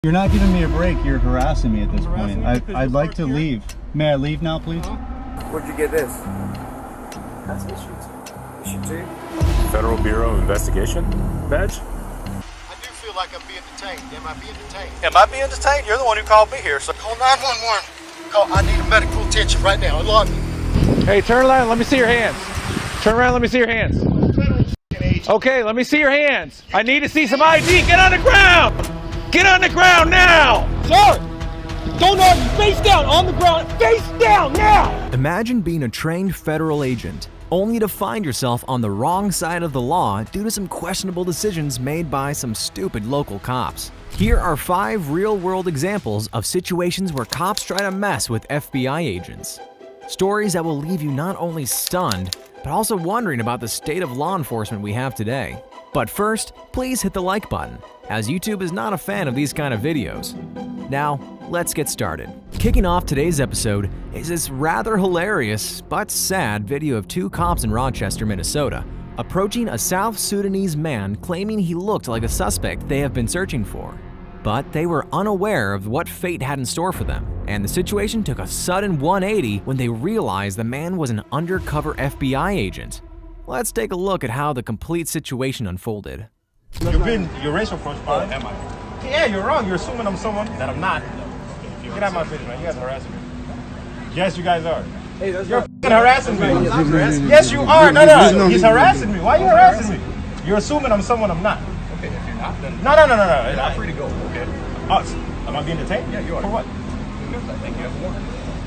You're not giving me a break. You're harassing me at this point. I'd like to leave. May I leave now, please? Where'd you get this? That's issue 2. Federal Bureau of Investigation badge? I do feel like I'm being detained. Am I being detained? Am I being detained? You're the one who called me here, so Call 911. Call. I need medical attention right now. Unlock me. Hey, turn around. Let me see your hands. Turn around. Let me see your hands. Okay, let me see your hands. I need to see some ID. Get on the ground. Get on the ground now. Sir, don't argue. Face down on the ground. Face down now. Imagine being a trained federal agent, only to find yourself on the wrong side of the law due to some questionable decisions made by some stupid local cops. Here are 5 real-world examples of situations where cops try to mess with FBI agents. Stories that will leave you not only stunned, but also wondering about the state of law enforcement we have today. But first, please hit the like button, as YouTube is not a fan of these kind of videos. Now, let's get started. Kicking off today's episode is this rather hilarious but sad video of 2 cops in Rochester, Minnesota, approaching a South Sudanese man claiming he looked like a suspect they have been searching for. But they were unaware of what fate had in store for them, and the situation took a sudden 180 when they realized the man was an undercover FBI agent. Let's take a look at how the complete situation unfolded. Your racial profile. Am I? Yeah, you're wrong. You're assuming I'm someone that I'm not. Get out of my face, man. You guys are harassing me. Yes, you guys are. Hey, you're harassing me. Yes, you are. No. He's harassing me. Why are you harassing me? You're assuming I'm someone I'm not. Okay, if you're not, then No. you're free to go. Okay. Am I being detained? Yeah, you are. For what? Because I think you have a warrant.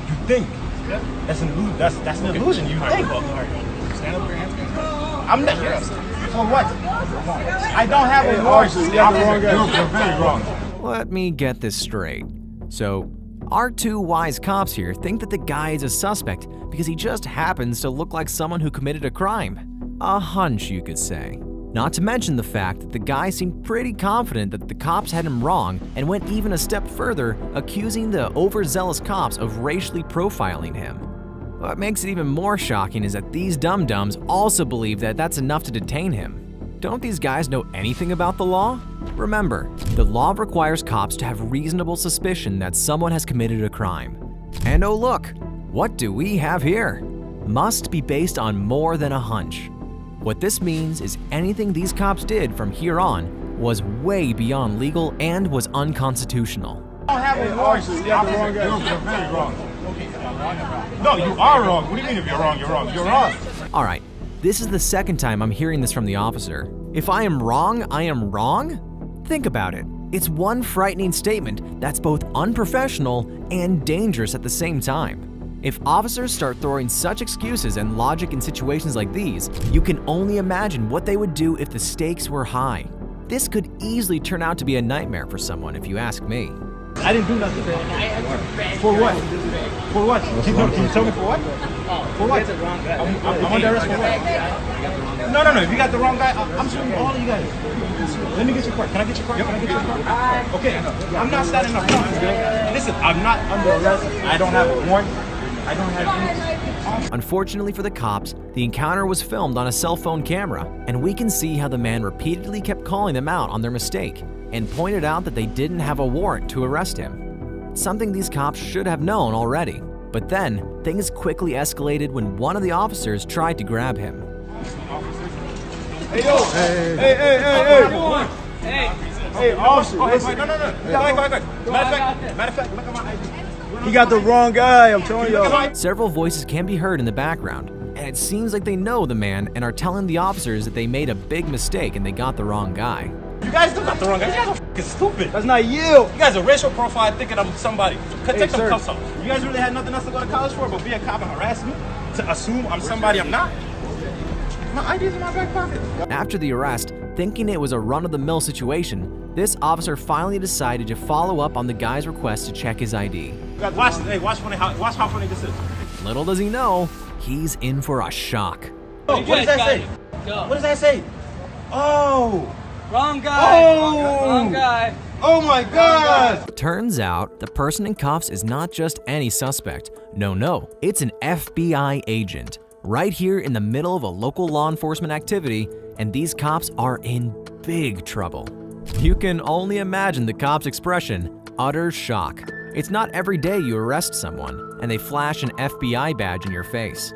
You think? Yeah. That's an illusion. That's an illusion. You think? Stand up with your hands. I'm not. For what? I don't have a warrant. You're very wrong. Let me get this straight. So, our 2 wise cops here think that the guy is a suspect because he just happens to look like someone who committed a crime. A hunch, you could say. Not to mention the fact that the guy seemed pretty confident that the cops had him wrong and went even a step further, accusing the overzealous cops of racially profiling him. What makes it even more shocking is that these dum-dums also believe that that's enough to detain him. Don't these guys know anything about the law? Remember, the law requires cops to have reasonable suspicion that someone has committed a crime. And oh look, what do we have here? Must be based on more than a hunch. What this means is anything these cops did from here on was way beyond legal and was unconstitutional. I don't have a warrant. You're very wrong. No, you are wrong. What do you mean if you're wrong? You're wrong. You're wrong. Alright, this is the second time I'm hearing this from the officer. If I am wrong, I am wrong? Think about it. It's one frightening statement that's both unprofessional and dangerous at the same time. If officers start throwing such excuses and logic in situations like these, you can only imagine what they would do if the stakes were high. This could easily turn out to be a nightmare for someone, if you ask me. I didn't do nothing. For what? For what? Can you tell me for what? For what? I'm under arrest for what? No. If you got the wrong guy, I'm suing all of you guys. Let me get your card. Can I get your card? Okay. I'm not standing up front. Listen, I'm not under arrest. I don't have a warrant. I don't have any. Unfortunately for the cops, the encounter was filmed on a cell phone camera, and we can see how the man repeatedly kept calling them out on their mistake and pointed out that they didn't have a warrant to arrest him. Something these cops should have known already. But then, things quickly escalated when one of the officers tried to grab him. Hey, yo! Hey, officer! No. Matter of fact, look at my ID. He got the wrong guy, I'm telling y'all. Several voices can be heard in the background, and it seems like they know the man and are telling the officers that they made a big mistake and they got the wrong guy. You guys still got the wrong guy. You guys are f***ing stupid. That's not you. You guys are racial profile thinking I'm somebody. Take some cuffs off. You guys really had nothing else to go to college for but be a cop and harass me? To assume I'm somebody I'm not? My ID's in my back pocket. After the arrest, thinking it was a run-of-the-mill situation, this officer finally decided to follow up on the guy's request to check his ID. Watch how funny this is. Little does he know, he's in for a shock. Oh, what does that say? What does that say? Oh! Wrong guy. Oh! Wrong guy. Oh my God! Turns out, the person in cuffs is not just any suspect. No, it's an FBI agent. Right here in the middle of a local law enforcement activity, and these cops are in big trouble. You can only imagine the cop's expression, utter shock. It's not every day you arrest someone and they flash an FBI badge in your face.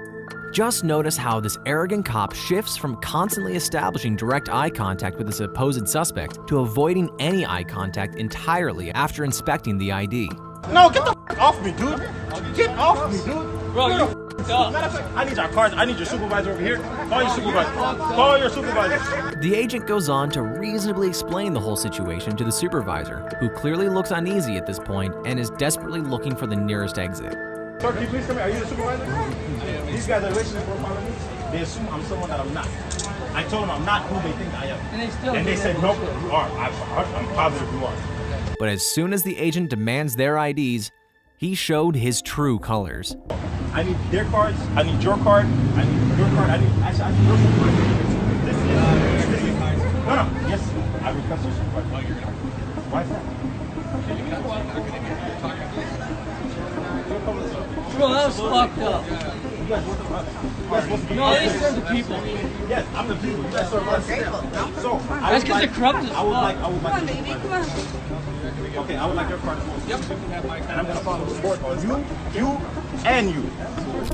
Just notice how this arrogant cop shifts from constantly establishing direct eye contact with a supposed suspect to avoiding any eye contact entirely after inspecting the ID. No, get the f off me, dude. Get off me, dude. Bro, you Matter of fact, I need our cars. I need your supervisor over here. Call your supervisor. Call your supervisor. The agent goes on to reasonably explain the whole situation to the supervisor, who clearly looks uneasy at this point and is desperately looking for the nearest exit. Sir, can you please come here? Are you the supervisor? These guys are racing for following me. They assume I'm someone that I'm not. I told them I'm not who they think I am. And they said, nope, you are. I'm positive you are. But as soon as the agent demands their IDs, he showed his true colors. I need their cards. I need your card. I need your card. I need your supervisor. This is. No. Yes, I request your supervisor. Oh, you're gonna. Why is that? Bro, that was fucked up. You guys work with us. No, these are the people. Yes, I'm the people. You guys serve us. So That's because they're corrupt as fuck. I would like. Come on. Okay, I would like your card as well. Yep. And I'm gonna follow the report on you, and you.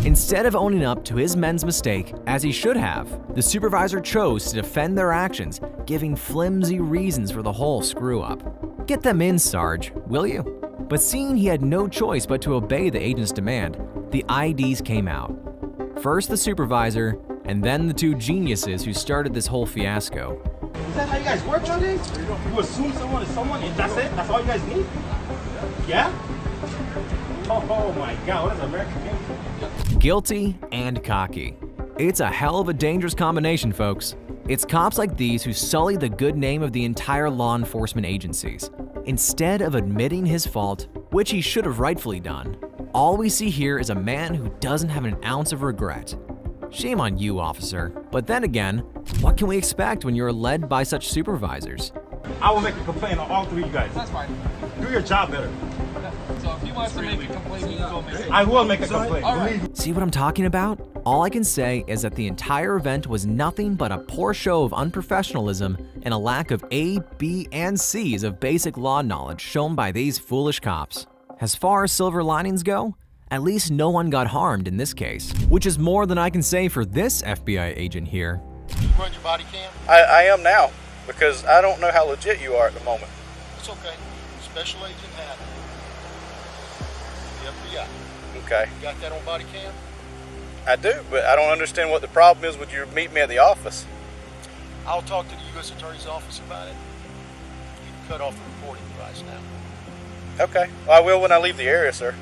Instead of owning up to his men's mistake, as he should have, the supervisor chose to defend their actions, giving flimsy reasons for the whole screw-up. Get them in, Sarge, will you? But seeing he had no choice but to obey the agent's demand, the IDs came out. First the supervisor, and then the two geniuses who started this whole fiasco. Is that how you guys work nowadays? You assume someone is someone and that's it? That's all you guys need? Yeah? Oh my God, what is American game? Guilty and cocky. It's a hell of a dangerous combination, folks. It's cops like these who sully the good name of the entire law enforcement agencies. Instead of admitting his fault, which he should have rightfully done, all we see here is a man who doesn't have an ounce of regret. Shame on you, officer. But then again, what can we expect when you're led by such supervisors? I will make a complaint on all three of you guys. That's fine. Do your job better. So if he wants to make a complaint, you go make it. I will make a complaint. All right. See what I'm talking about? All I can say is that the entire event was nothing but a poor show of unprofessionalism and a lack of A, B, and C's of basic law knowledge shown by these foolish cops. As far as silver linings go, at least no one got harmed in this case, which is more than I can say for this FBI agent here. You run your body cam? I am now, because I don't know how legit you are at the moment. It's okay. Special Agent Haddon. The FBI. Okay. You got that on body cam? I do, but I don't understand what the problem is with you meeting me at the office. I'll talk to the U.S. Attorney's Office about it. You can cut off the recording device now. Okay. Well, I will when I leave the area, sir.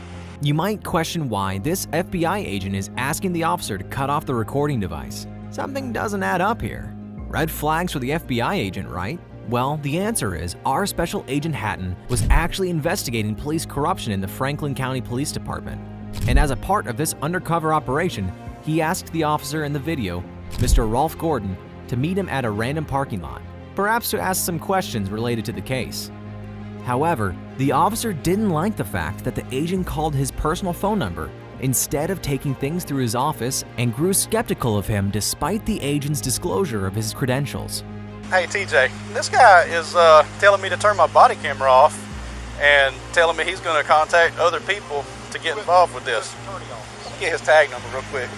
You might question why this FBI agent is asking the officer to cut off the recording device. Something doesn't add up here. Red flags for the FBI agent, right? Well, the answer is our Special Agent Haddon was actually investigating police corruption in the Franklin County Police Department. And as a part of this undercover operation, he asked the officer in the video, Mr. Rolf Gordon, to meet him at a random parking lot, perhaps to ask some questions related to the case. However, the officer didn't like the fact that the agent called his personal phone number instead of taking things through his office and grew skeptical of him despite the agent's disclosure of his credentials. Hey, TJ, this guy is telling me to turn my body camera off and telling me he's going to contact other people to get involved with this. Let me get his tag number real quick.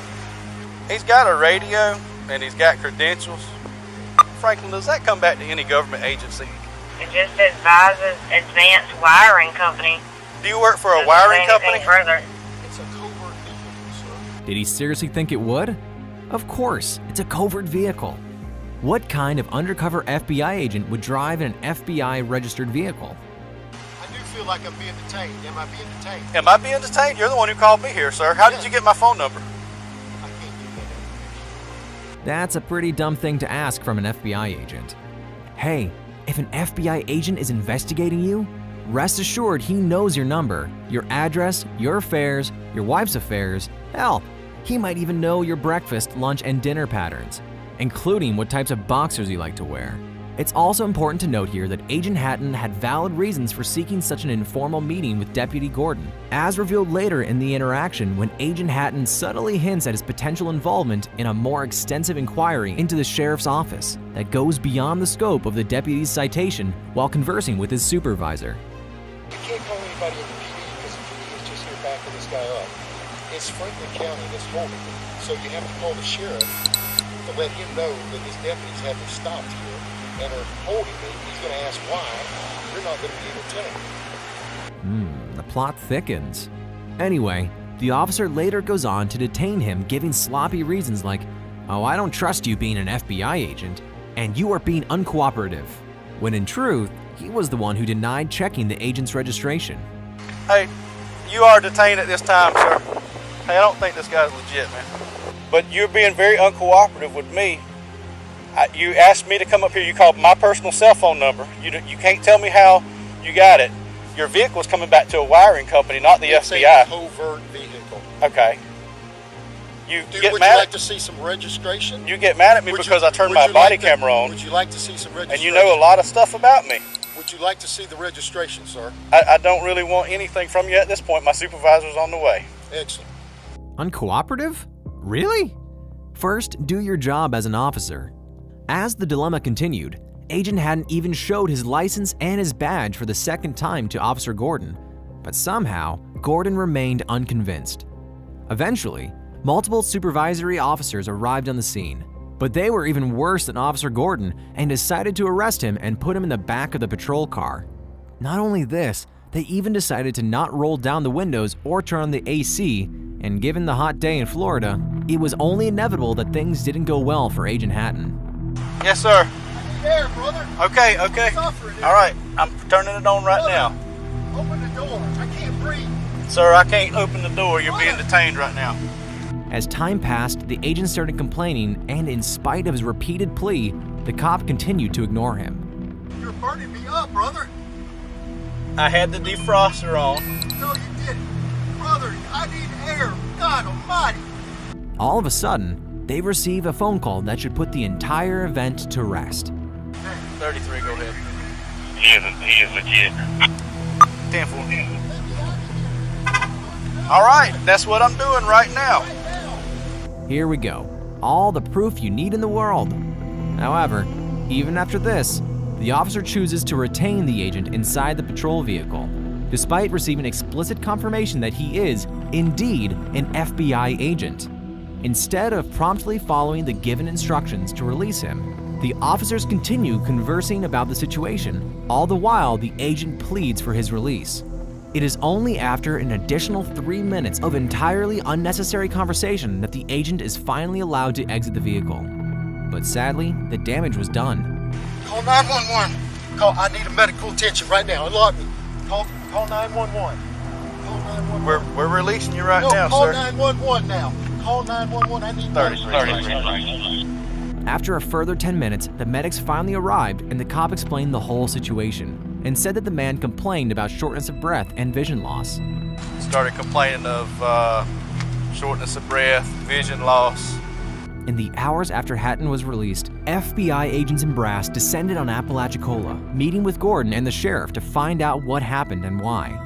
He's got a radio and he's got credentials. Franklin, does that come back to any government agency? It just advises Advanced Wiring Company. Do you work for a wiring company? Further. It's a covert vehicle, sir. Did he seriously think it would? Of course, it's a covert vehicle. What kind of undercover FBI agent would drive in an FBI-registered vehicle? I do feel like I'm being detained. Am I being detained? Am I being detained? You're the one who called me here, sir. How did you get my phone number? I can't give you that information. That's a pretty dumb thing to ask from an FBI agent. Hey, if an FBI agent is investigating you, rest assured he knows your number, your address, your affairs, your wife's affairs. Hell, he might even know your breakfast, lunch, and dinner patterns, including what types of boxers you like to wear. It's also important to note here that Agent Hatton had valid reasons for seeking such an informal meeting with Deputy Gordon, as revealed later in the interaction when Agent Hatton subtly hints at his potential involvement in a more extensive inquiry into the sheriff's office that goes beyond the scope of the deputy's citation while conversing with his supervisor. You can't call anybody in the PD because the PD is just here backing this guy up. It's Franklin County that's holding him. So you have to call the sheriff to let him know that his deputies have him stopped here and are holding me. He's going to ask why. You're not going to be able to tell him. The plot thickens. Anyway, the officer later goes on to detain him, giving sloppy reasons like, "Oh, I don't trust you being an FBI agent, and you are being uncooperative," when in truth, he was the one who denied checking the agent's registration. Hey, you are detained at this time, sir. Hey, I don't think this guy's legit, man. But you're being very uncooperative with me. You asked me to come up here. You called my personal cell phone number. You can't tell me how you got it. Your vehicle's coming back to a wiring company, not the It's FBI. a covert vehicle. Okay. You Dude, get would mad. you like to see some registration? You get mad at me because I turned my body camera on. Would you like to see some registration? And you know a lot of stuff about me. Would you like to see the registration, sir? I don't really want anything from you at this point. My supervisor's on the way. Excellent. Uncooperative? Really? First, do your job as an officer. As the dilemma continued, Agent Hatton even showed his license and his badge for the second time to Officer Gordon, but somehow, Gordon remained unconvinced. Eventually, multiple supervisory officers arrived on the scene, but they were even worse than Officer Gordon and decided to arrest him and put him in the back of the patrol car. Not only this, they even decided to not roll down the windows or turn on the AC, and given the hot day in Florida, it was only inevitable that things didn't go well for Agent Hatton. Yes, sir. There, brother. Okay. All right, I'm turning it on right now. Open the door. I can't breathe. Sir, I can't open the door. You're being detained right now. As time passed, the agent started complaining, and in spite of his repeated plea, the cop continued to ignore him. You're burning me up, brother. I had the defroster on. No, you didn't. Brother, I need air. God almighty. All of a sudden, they receive a phone call that should put the entire event to rest. 33, go ahead. He is legit. 10-4. All right, that's what I'm doing right now. Here we go. All the proof you need in the world. However, even after this, the officer chooses to retain the agent inside the patrol vehicle, despite receiving explicit confirmation that he is, indeed, an FBI agent. Instead of promptly following the given instructions to release him, the officers continue conversing about the situation, all the while the agent pleads for his release. It is only after an additional 3 minutes of entirely unnecessary conversation that the agent is finally allowed to exit the vehicle. But sadly, the damage was done. Call 911. I need a medical attention right now. Unlock me. Call 911. Call 911. We're releasing you right no, now, call sir. 911 now. Call 911. I need 33. After a further 10 minutes, the medics finally arrived and the cop explained the whole situation and said that the man complained about shortness of breath and vision loss. Started complaining of shortness of breath, vision loss. In the hours after Hatton was released, FBI agents in brass descended on Apalachicola, meeting with Gordon and the sheriff to find out what happened and why.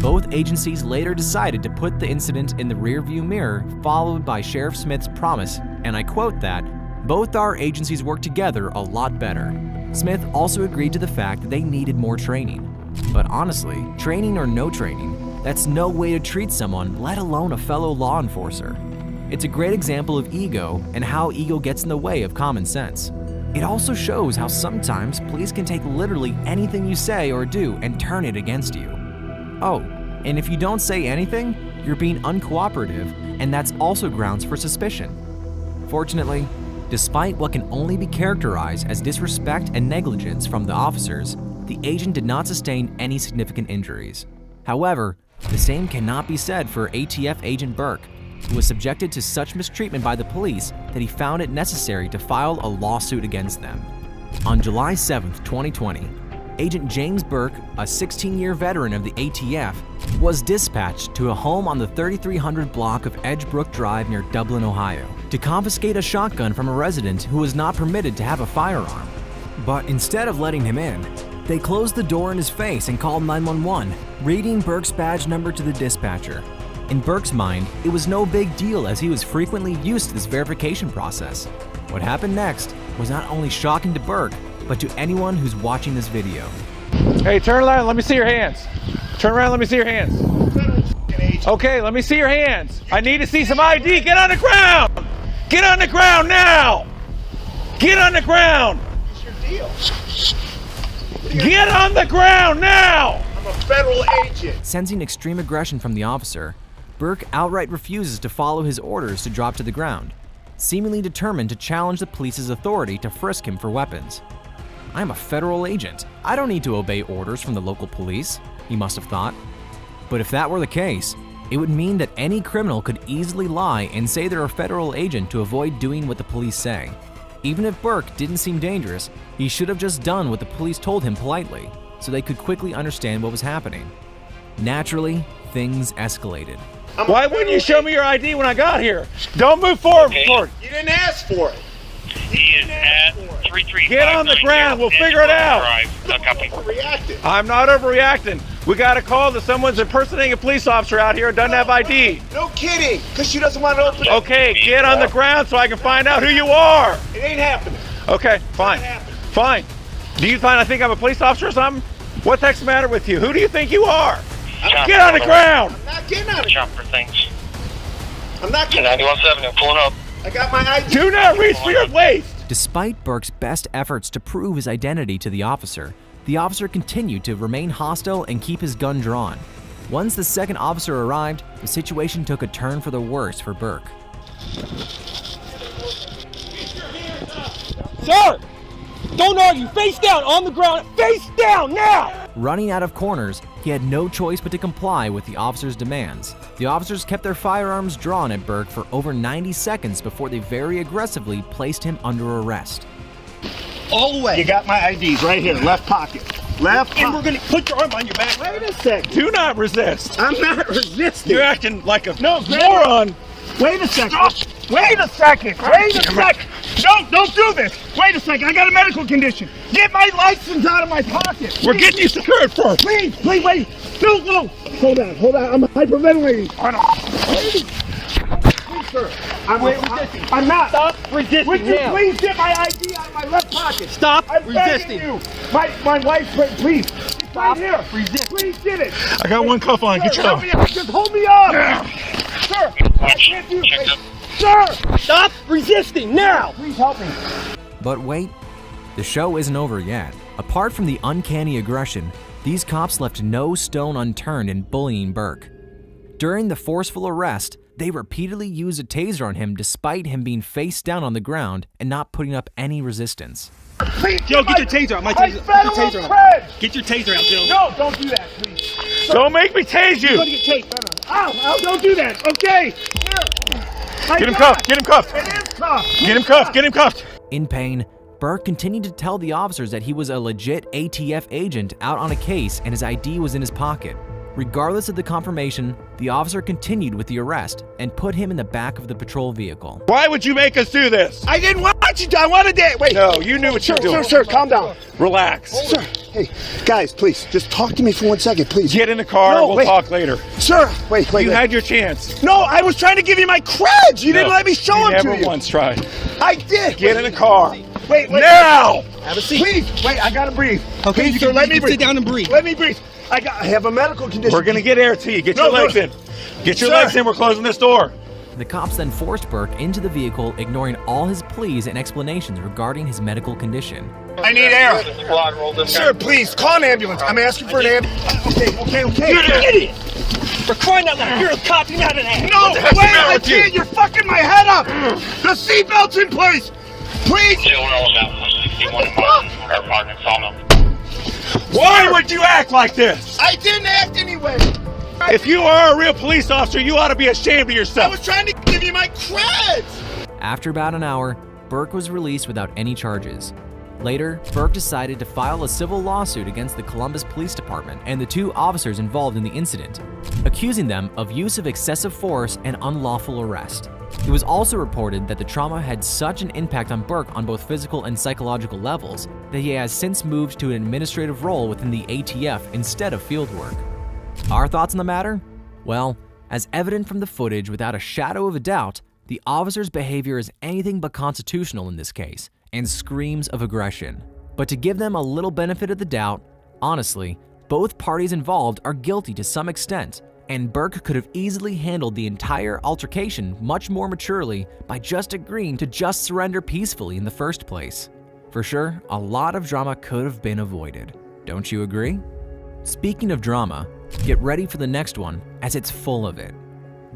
Both agencies later decided to put the incident in the rearview mirror, followed by Sheriff Smith's promise, and I quote that, "Both our agencies work together a lot better." Smith also agreed to the fact that they needed more training. But honestly, training or no training, that's no way to treat someone, let alone a fellow law enforcer. It's a great example of ego and how ego gets in the way of common sense. It also shows how sometimes police can take literally anything you say or do and turn it against you. Oh, and if you don't say anything, you're being uncooperative, and that's also grounds for suspicion. Fortunately, despite what can only be characterized as disrespect and negligence from the officers, the agent did not sustain any significant injuries. However, the same cannot be said for ATF agent Burke, who was subjected to such mistreatment by the police that he found it necessary to file a lawsuit against them. On July 7, 2020, Agent James Burke, a 16-year veteran of the ATF, was dispatched to a home on the 3300 block of Edgebrook Drive near Dublin, Ohio, to confiscate a shotgun from a resident who was not permitted to have a firearm. But instead of letting him in, they closed the door in his face and called 911, reading Burke's badge number to the dispatcher. In Burke's mind, it was no big deal as he was frequently used to this verification process. What happened next was not only shocking to Burke, but to anyone who's watching this video. Hey, turn around, let me see your hands. Turn around, let me see your hands. Okay, let me see your hands. I need to see some ID. Get on the ground! Get on the ground now! Get on the ground! What's your deal? Get on the ground now! I'm a federal agent. Sensing extreme aggression from the officer, Burke outright refuses to follow his orders to drop to the ground, seemingly determined to challenge the police's authority to frisk him for weapons. I'm a federal agent. I don't need to obey orders from the local police, he must have thought. But if that were the case, it would mean that any criminal could easily lie and say they're a federal agent to avoid doing what the police say. Even if Burke didn't seem dangerous, he should have just done what the police told him politely, so they could quickly understand what was happening. Naturally, things escalated. Why wouldn't you show me your ID when I got here? Don't move forward. Okay. You didn't ask for it. He is at 335. Get on the ground. We'll figure it out. Copy. Reacted. I'm not overreacting. We got a call that someone's impersonating a police officer out here who doesn't have ID. No kidding, because she doesn't want to open it. Okay, get on the ground so I can find out who you are. It ain't happening. Okay, fine. Fine. Do you find I think I'm a police officer or something? What the heck's the matter with you? Who do you think you are? Get on the ground. I'm not getting on it. Chopper things. I'm not getting 91.7, I'm pulling up. I got my ID. Do not reach for your waist. Despite Burke's best efforts to prove his identity to the officer continued to remain hostile and keep his gun drawn. Once the second officer arrived, the situation took a turn for the worse for Burke. Sir! Don't argue! Face down! On the ground! Face down! Now! Running out of corners, he had no choice but to comply with the officer's demands. The officers kept their firearms drawn at Burke for over 90 seconds before they very aggressively placed him under arrest. All the way. You got my IDs right here, left pocket. Left pocket. And we're gonna put your arm on your back. Wait a second. Do not resist. I'm not resisting. You're acting like a moron. Wait a second. Wait a second. Wait a second. No, don't do this. Wait a second. I got a medical condition. Get my license out of my pocket. We're getting you secured first. Please, wait. No. Hold on. I'm hyperventilating. Please, sir. I'm not. Stop resisting. Would you now. please get my ID out of my left pocket? Stop I'm resisting. begging you. My wife, please. It's right here. Resist. Please get it. I got one cuff on. Get your Help me up. Just hold me up. Sir, I can't do this. Sir! Stop resisting now. Please help me. But wait, the show isn't over yet. Apart from the uncanny aggression, these cops left no stone unturned in bullying Burke. During the forceful arrest, they repeatedly used a taser on him despite him being face down on the ground and not putting up any resistance. Please, Joe, get your taser out. My taser. Get your taser out. Get your taser out, Joe. No, don't do that, please. Sir, Don't make me tase you. You're gonna get tased. Ow, don't do that. Okay. Here. Get him cuffed. Get him cuffed. It is cuffed. Get him cuffed. Get him cuffed. In pain, Burke continued to tell the officers that he was a legit ATF agent out on a case and his ID was in his pocket. Regardless of the confirmation, the officer continued with the arrest and put him in the back of the patrol vehicle. Why would you make us do this? I didn't want you to. I wanted that. Wait. No, you knew what you were doing. Sir, calm down. Relax. Sir, hey, guys, please, just talk to me for 1 second, please. Get in the car. No, We'll wait. talk later. Sir, wait. You had your chance. No, I was trying to give you my creds. You didn't let me show them to Never you. once tried. I did. Get in the car. Wait. Now! Have a seat. Please, wait, I gotta breathe. Okay, Please, you sir, can, let me you can breathe. sit down and breathe. Let me breathe. I have a medical condition. We're gonna get air to you. Get your No, legs no. in. Get your Sir. legs in. We're closing this door. The cops then forced Burke into the vehicle, ignoring all his pleas and explanations regarding his medical condition. I need air. Sir, please, call an ambulance. I'm asking for an ambulance. Okay. You're an idiot. For crying out loud, you're a cop. You're not an ass. No, the heck's the wait, matter I with you? can't. You're fucking my head up. The seatbelt's in place. Please. Why would you act like this? I didn't act anyway. If you are a real police officer, you ought to be ashamed of I yourself. was trying to give you my creds. After about an hour, Burke was released without any charges. Later, Burke decided to file a civil lawsuit against the Columbus Police Department and the two officers involved in the incident, accusing them of use of excessive force and unlawful arrest. It was also reported that the trauma had such an impact on Burke on both physical and psychological levels that he has since moved to an administrative role within the ATF instead of field work. Our thoughts on the matter? Well, as evident from the footage without a shadow of a doubt, the officer's behavior is anything but constitutional in this case and screams of aggression. But to give them a little benefit of the doubt, honestly, both parties involved are guilty to some extent, and Burke could have easily handled the entire altercation much more maturely by just agreeing to just surrender peacefully in the first place. For sure, a lot of drama could have been avoided. Don't you agree? Speaking of drama, get ready for the next one, as it's full of it.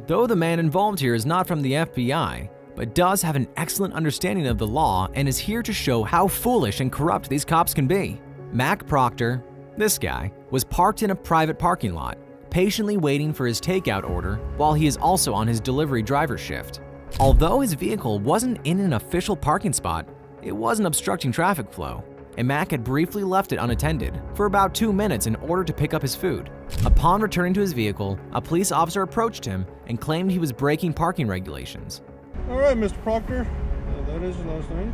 Though the man involved here is not from the FBI, but does have an excellent understanding of the law and is here to show how foolish and corrupt these cops can be. Mac Proctor, this guy, was parked in a private parking lot, patiently waiting for his takeout order while he is also on his delivery driver shift. Although his vehicle wasn't in an official parking spot, it wasn't obstructing traffic flow, and Mac had briefly left it unattended for about 2 minutes in order to pick up his food. Upon returning to his vehicle, a police officer approached him and claimed he was breaking parking regulations. All right, Mr. Proctor, that is your last name.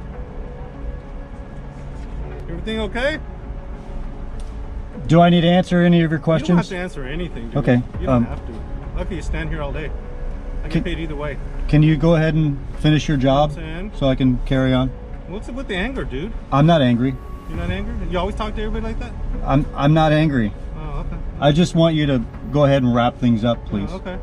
Everything okay? Do I need to answer any of your questions? You don't have to answer anything, dude. Okay. You don't have to. Lucky you stand here all day. I get paid either way. Can you go ahead and finish your job so I can carry on? What's up with the anger, dude? I'm not angry. You're not angry? You always talk to everybody like that? I'm not angry. Oh, okay. I just want you to go ahead and wrap things up, please. Oh, okay.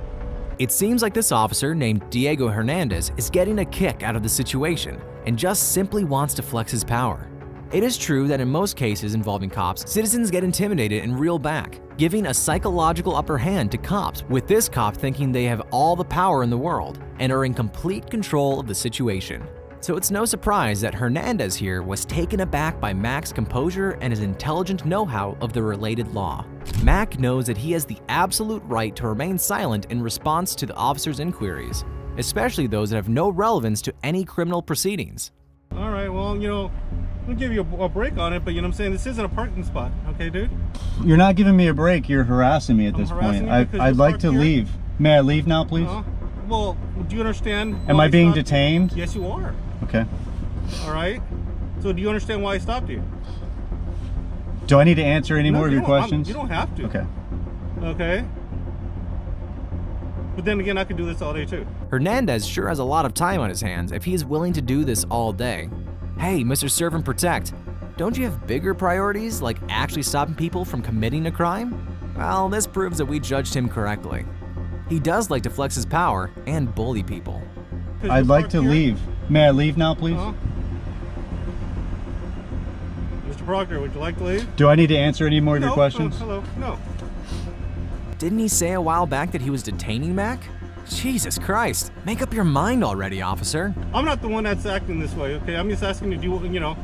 It seems like this officer named Diego Hernandez is getting a kick out of the situation and just simply wants to flex his power. It is true that in most cases involving cops, citizens get intimidated and reel back, giving a psychological upper hand to cops, with this cop thinking they have all the power in the world and are in complete control of the situation. So it's no surprise that Hernandez here was taken aback by Mac's composure and his intelligent know-how of the related law. Mac knows that he has the absolute right to remain silent in response to the officer's inquiries, especially those that have no relevance to any criminal proceedings. All right, well, you know, I'm gonna give you a break on it, but you know what I'm saying? This isn't a parking spot, okay, dude? You're not giving me a break. You're harassing me at this point. I'd like to leave. May I leave now, please? Well, do you understand? Am I being detained? Yes, you are. Okay. All right. So do you understand why I stopped you? Do I need to answer any more of your questions? You don't have to. Okay. Okay. But then again, I could do this all day too. Hernandez sure has a lot of time on his hands if he is willing to do this all day. Hey, Mr. Serve and Protect, don't you have bigger priorities like actually stopping people from committing a crime? Well, this proves that we judged him correctly. He does like to flex his power and bully people. I'd like to leave. May I leave now, please? Mr. Proctor, would you like to leave? Do I need to answer any more of your questions? Hello. No. Didn't he say a while back that he was detaining Mac? Jesus Christ, make up your mind already, officer. I'm not the one that's acting this way, okay? I'm just asking you to do, you know,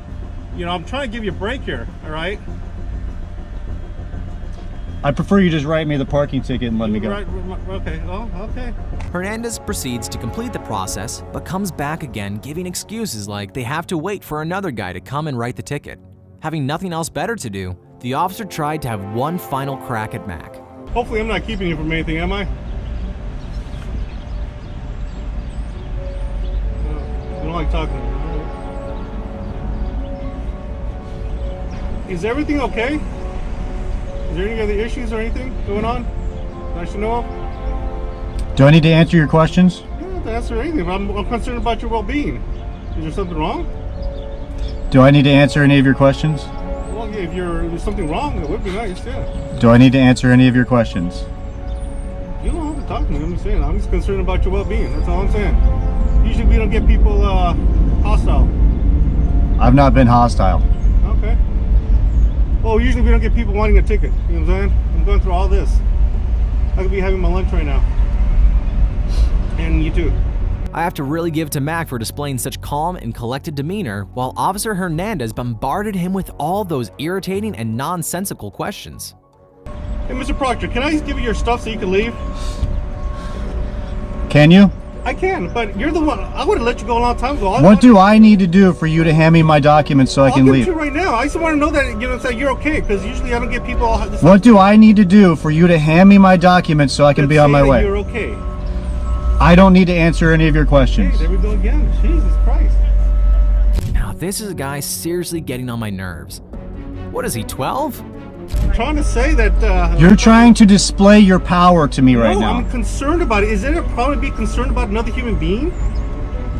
I'm trying to give you a break here, all right? I prefer you just write me the parking ticket and let me go. Right, okay, oh, okay. Hernandez proceeds to complete the process, but comes back again giving excuses like they have to wait for another guy to come and write the ticket. Having nothing else better to do, the officer tried to have one final crack at Mac. Hopefully I'm not keeping you from anything, am I? I don't like talking. Is everything okay? Is there any other issues or anything going on that I should know of? Do I need to answer your questions? You don't have to answer anything, but I'm concerned about your well-being. Is there something wrong? Do I need to answer any of your questions? Well, yeah, if there's something wrong, it would be nice, yeah. Do I need to answer any of your questions? You don't have to talk to me, I'm just saying. I'm just concerned about your well-being, that's all I'm saying. Usually we don't get people hostile. I've not been hostile. Okay. Well, usually we don't get people wanting a ticket. You know what I'm saying? I'm going through all this. I could be having my lunch right now. And you too. I have to really give to Mac for displaying such calm and collected demeanor while Officer Hernandez bombarded him with all those irritating and nonsensical questions. Hey, Mr. Proctor, can I just give you your stuff so you can leave? Can you? I can, but you're the one. I would have let you go a long time ago. What do I need to do for you to hand me my documents so I can leave? I'll give it to you right now. I just want to know that, you know, that you're okay, because usually I don't get people all this. What do I need to do for you to hand me my documents so I can be on my way? You're okay. I don't need to answer any of your questions. Hey, there we go again. Jesus Christ. Now this is a guy seriously getting on my nerves. What is he, 12? I'm trying to say that... You're trying to display your power to me right no, now. I'm concerned about it. Is there a problem to be concerned about another human being?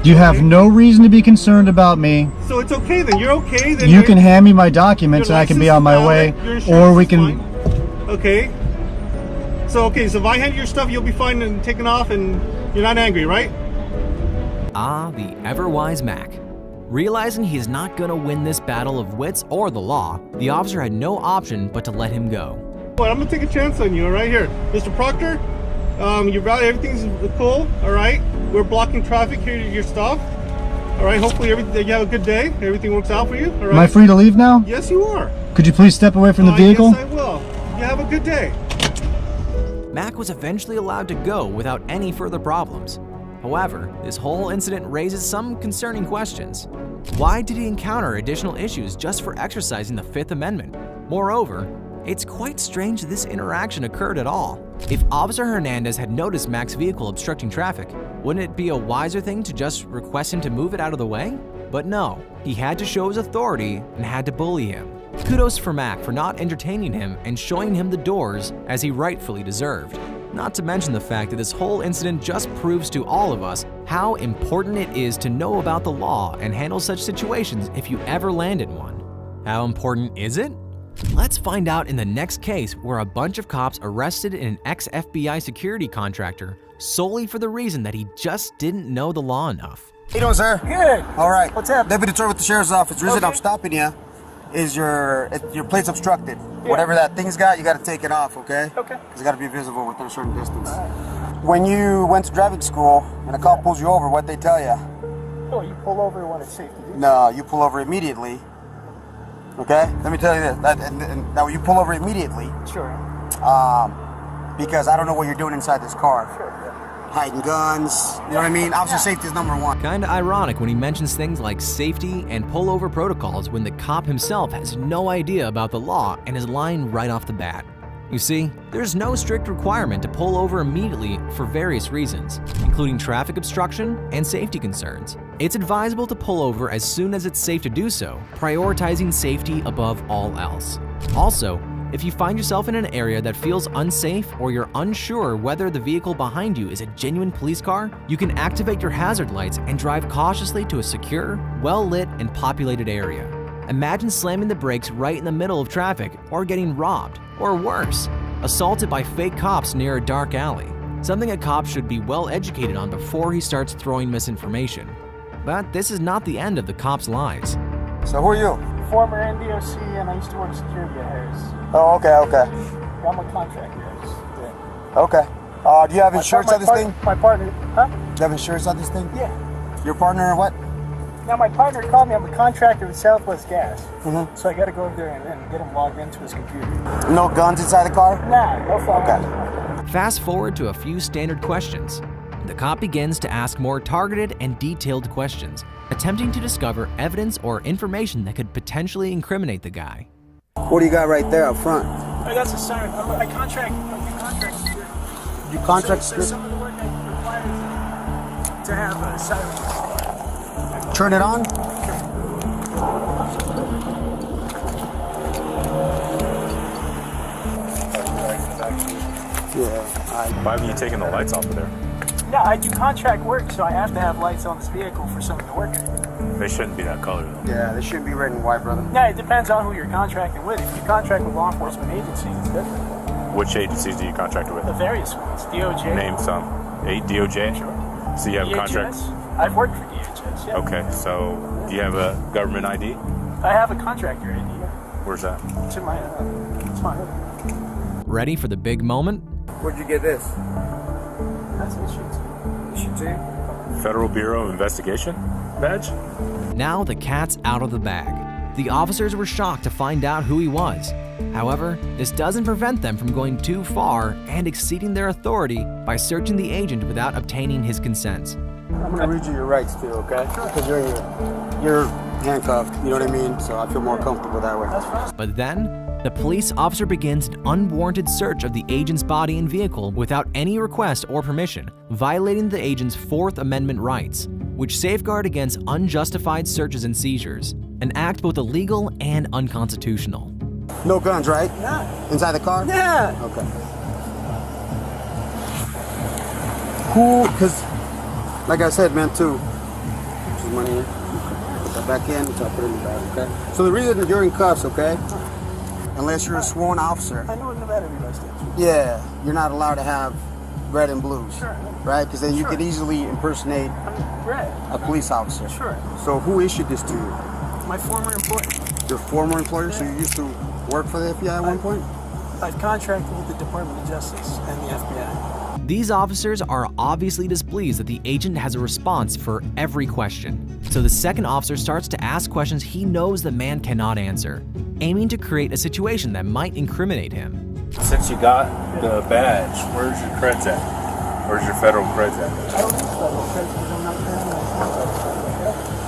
You have no reason to be concerned about me. So it's okay then. You're okay then. You can hand me my documents and I can be on my way. Or we can... Okay. So if I hand you your stuff, you'll be fine and taken off and you're not angry, right? Ah, the ever-wise Mac. Realizing he is not gonna win this battle of wits or the law, the officer had no option but to let him go. Well, I'm gonna take a chance on you, all right? Here, Mr. Proctor, you got everything's cool, all right? We're blocking traffic here to your stop. All right, hopefully you have a good day. Everything works out for you, all right? Am I free to leave now? Yes, you are. Could you please step away from the vehicle? Yes, I will. You have a good day. Mac was eventually allowed to go without any further problems. However, this whole incident raises some concerning questions. Why did he encounter additional issues just for exercising the Fifth Amendment? Moreover, it's quite strange this interaction occurred at all. If Officer Hernandez had noticed Mac's vehicle obstructing traffic, wouldn't it be a wiser thing to just request him to move it out of the way? But no, he had to show his authority and had to bully him. Kudos for Mac for not entertaining him and showing him the doors as he rightfully deserved. Not to mention the fact that this whole incident just proves to all of us how important it is to know about the law and handle such situations if you ever land in one. How important is it? Let's find out in the next case where a bunch of cops arrested an ex-FBI security contractor solely for the reason that he just didn't know the law enough. How you doing, sir? Good. All right. What's up? Deputy Troy with the Sheriff's Office. The reason I'm stopping you is your plate's obstructed. Yeah. Whatever that thing's got, you got to take it off, okay? Okay. Because it got to be visible within a certain distance. When you went to driving school and a cop pulls you over, what'd they tell you? Oh, you pull over when it's safe to do. No, you pull over immediately. Okay? Let me tell you this. Now, you pull over immediately. Sure. Because I don't know what you're doing inside this car. Sure. Yeah. Hiding guns, you know what I mean? Officer safety is number one. Kinda ironic when he mentions things like safety and pullover protocols when the cop himself has no idea about the law and is lying right off the bat. You see, there's no strict requirement to pull over immediately for various reasons, including traffic obstruction and safety concerns. It's advisable to pull over as soon as it's safe to do so, prioritizing safety above all else. Also, if you find yourself in an area that feels unsafe or you're unsure whether the vehicle behind you is a genuine police car, you can activate your hazard lights and drive cautiously to a secure, well-lit, and populated area. Imagine slamming the brakes right in the middle of traffic or getting robbed, or worse, assaulted by fake cops near a dark alley. Something a cop should be well educated on before he starts throwing misinformation. But this is not the end of the cop's lies. So who are you? Former NDOC, and I used to work security at Harris. Oh, okay. I'm a contractor. I just, yeah. Okay. Do you have insurance on this thing? My partner, huh? Do you have insurance on this thing? Yeah. Your partner or what? Now my partner called me. I'm a contractor with Southwest Gas. Mm-hmm. So I got to go over there and get him logged into his computer. No guns inside the car? Nah, no phone. Okay. Fast forward to a few standard questions. The cop begins to ask more targeted and detailed questions, attempting to discover evidence or information that could potentially incriminate the guy. What do you got right there up front? Oh, that's a siren. I contract security. You contract So security? some of the work I require to have a siren. Turn it on? Yeah. Why haven't you taken the lights off of there? Yeah, I do contract work, so I have to have lights on this vehicle for some of the work. They shouldn't be that color though. Yeah, they shouldn't be red and white, brother. Yeah, it depends on who you're contracting with. If you contract with law enforcement agencies, it's different. Which agencies do you contract with? The various ones. DOJ. Name some. DOJ? Sure. So you have a contract? I've worked for DHS, yeah. Okay, so do you have a government ID? I have a contractor ID, yeah. Where's that? It's in my hood. Ready for the big moment? Where'd you get this? That's issue 2. Federal Bureau of Investigation badge? Now the cat's out of the bag. The officers were shocked to find out who he was. However, this doesn't prevent them from going too far and exceeding their authority by searching the agent without obtaining his consent. I'm gonna read you your rights too, okay? Because you're handcuffed, you know what I mean? So I feel more comfortable that way. But then, the police officer begins an unwarranted search of the agent's body and vehicle without any request or permission, violating the agent's Fourth Amendment rights, which safeguard against unjustified searches and seizures, an act both illegal and unconstitutional. No guns, right? Yeah. Inside the car? Yeah. Okay. Who, because, like I said, man, too, this is money here. Put that back in, so I'll put it in the bag, okay? So the reason that you're in cuffs, okay? Unless you're a sworn officer. I know in Nevada everybody does. Yeah, you're not allowed to have red and blues. Sure. Right? Because then you Sure. could easily impersonate Red. a police officer. Sure. So who issued this to you? My former employer. Your former employer? So you used to work for the FBI at one point? I've contracted with the Department of Justice and the FBI. These officers are obviously displeased that the agent has a response for every question. So the second officer starts to ask questions he knows the man cannot answer, aiming to create a situation that might incriminate him. Since you got the badge, where's your creds at? Where's your federal creds at? I don't need federal credit because I'm not paying my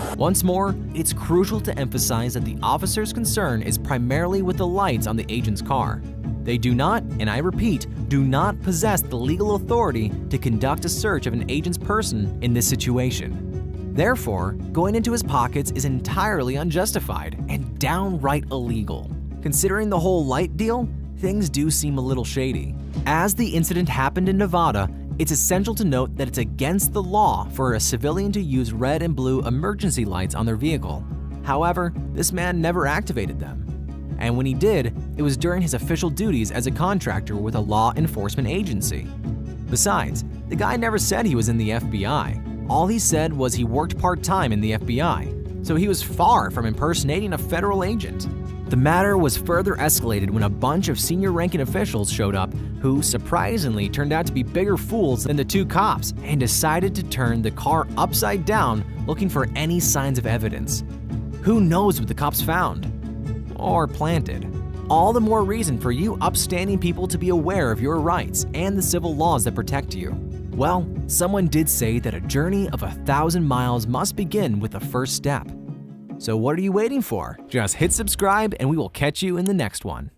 contract. Once more, it's crucial to emphasize that the officer's concern is primarily with the lights on the agent's car. They do not, and I repeat, do not possess the legal authority to conduct a search of an agent's person in this situation. Therefore, going into his pockets is entirely unjustified and downright illegal. Considering the whole light deal, things do seem a little shady. As the incident happened in Nevada, it's essential to note that it's against the law for a civilian to use red and blue emergency lights on their vehicle. However, this man never activated them. And when he did, it was during his official duties as a contractor with a law enforcement agency. Besides, the guy never said he was in the FBI. All he said was he worked part-time in the FBI, so he was far from impersonating a federal agent. The matter was further escalated when a bunch of senior-ranking officials showed up who, surprisingly, turned out to be bigger fools than the two cops and decided to turn the car upside down looking for any signs of evidence. Who knows what the cops found? Or planted. All the more reason for you upstanding people to be aware of your rights and the civil laws that protect you. Well, someone did say that a journey of 1,000 miles must begin with the first step. So what are you waiting for? Just hit subscribe and we will catch you in the next one.